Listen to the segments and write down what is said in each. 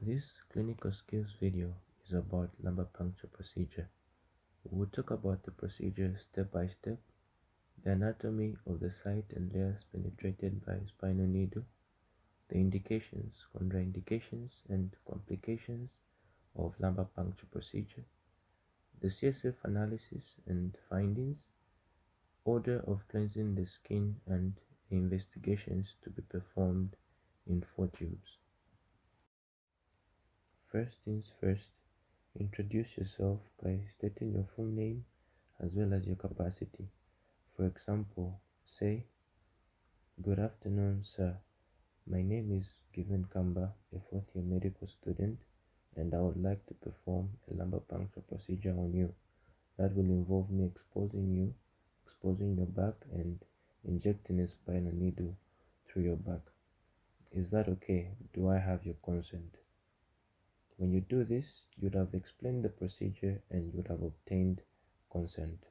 This clinical skills video is about lumbar puncture procedure. We will talk about the procedure step by step, the anatomy of the site and layers penetrated by spinal needle, the indications, contraindications, and complications of lumbar puncture procedure, the CSF analysis and findings, order of cleansing the skin, and investigations to be performed in 4 tubes. First things first, introduce yourself by stating your full name as well as your capacity. For example, say, "Good afternoon, sir. My name is Given Kamba, a fourth-year medical student, and I would like to perform a lumbar puncture procedure on you. That will involve me exposing your back, and injecting a spinal needle through your back. Is that okay? Do I have your consent?" When you do this, you'd have explained the procedure and you'd have obtained consent.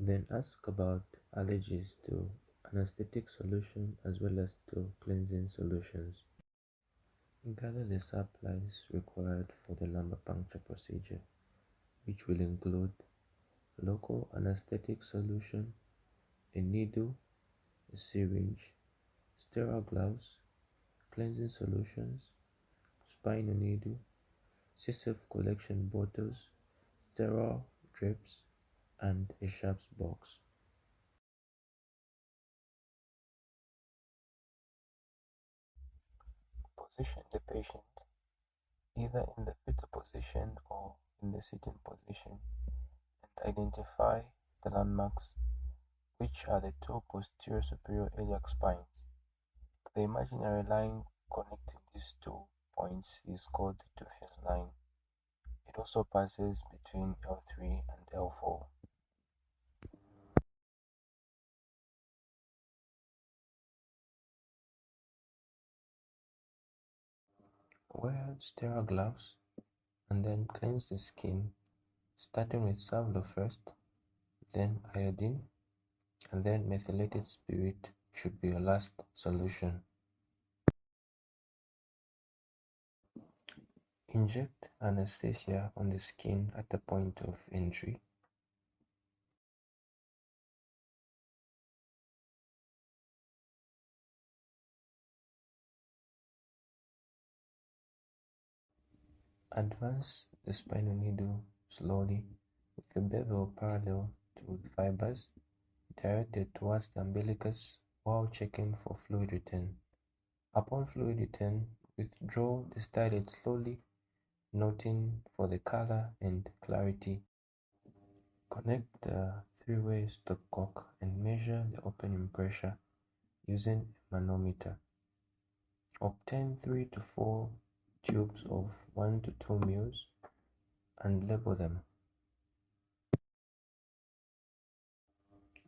Then ask about allergies to anesthetic solution as well as to cleansing solutions. Gather the supplies required for the lumbar puncture procedure, which will include local anesthetic solution, a needle, a syringe, sterile gloves, cleansing solutions, spinal needle, CSF collection bottles, sterile drips, and a sharps box. Position the patient either in the fetal position or in the sitting position and identify the landmarks, which are the two posterior superior iliac spines. The imaginary line connecting these 2 points is called the two-phase line. It also passes between L3 and L4. Wear sterile gloves and then cleanse the skin, starting with Savlo first, then iodine, and then methylated spirit should be your last solution. Inject anesthesia on the skin at the point of entry. Advance the spinal needle slowly with the bevel parallel to the fibers directed towards the umbilicus while checking for fluid return. Upon fluid return, withdraw the stylet slowly, noting for the color and clarity. Connect the three-way stopcock and measure the opening pressure using a manometer. Obtain 3 to 4 tubes of 1 to 2 mils and label them.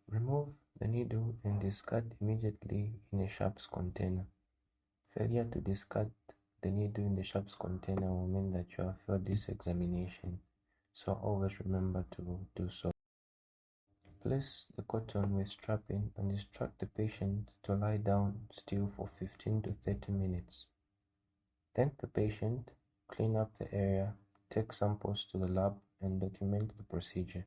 Remove the needle and discard immediately in a sharps container. Failure to discard the needle in the sharps container will mean that you have failed this examination, so always remember to do so. Place the cotton with strapping and instruct the patient to lie down still for 15 to 30 minutes. Thank the patient, clean up the area, take samples to the lab, and document the procedure.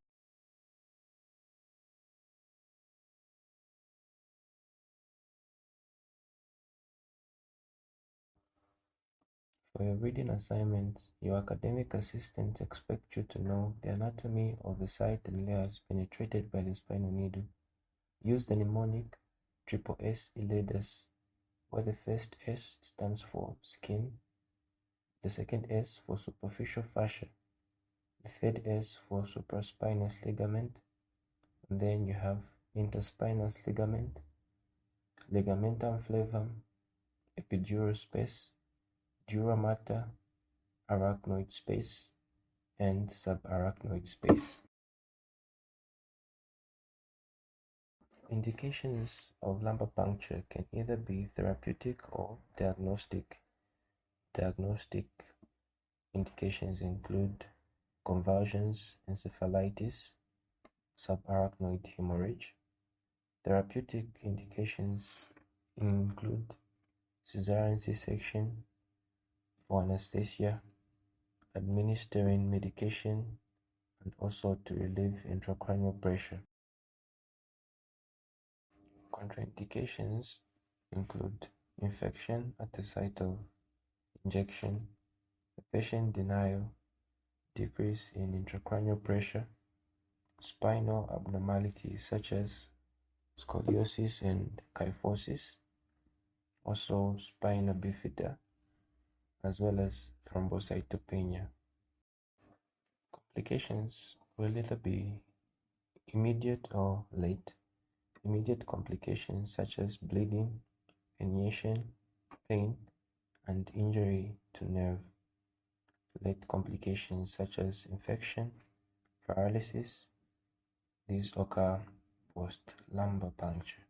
For your reading assignments, your academic assistants expect you to know the anatomy of the site and layers penetrated by the spinal needle. Use the mnemonic SSS Eladus, where the first S stands for skin, the second S for superficial fascia, the third S for supraspinous ligament, and then you have interspinous ligament, ligamentum flavum, epidural space, dura mater, arachnoid space, and subarachnoid space. Indications of lumbar puncture can either be therapeutic or diagnostic. Diagnostic indications include convulsions, encephalitis, subarachnoid hemorrhage. Therapeutic indications include cesarean C-section, for anesthesia, administering medication, and also to relieve intracranial pressure. Contraindications include infection at the site of injection, the patient denial, decrease in intracranial pressure, spinal abnormalities such as scoliosis and kyphosis, also spina bifida, as well as thrombocytopenia. Complications will either be immediate or late. Immediate complications such as bleeding, herniation, pain, and injury to nerve. Late complications such as infection, paralysis. These occur post lumbar puncture.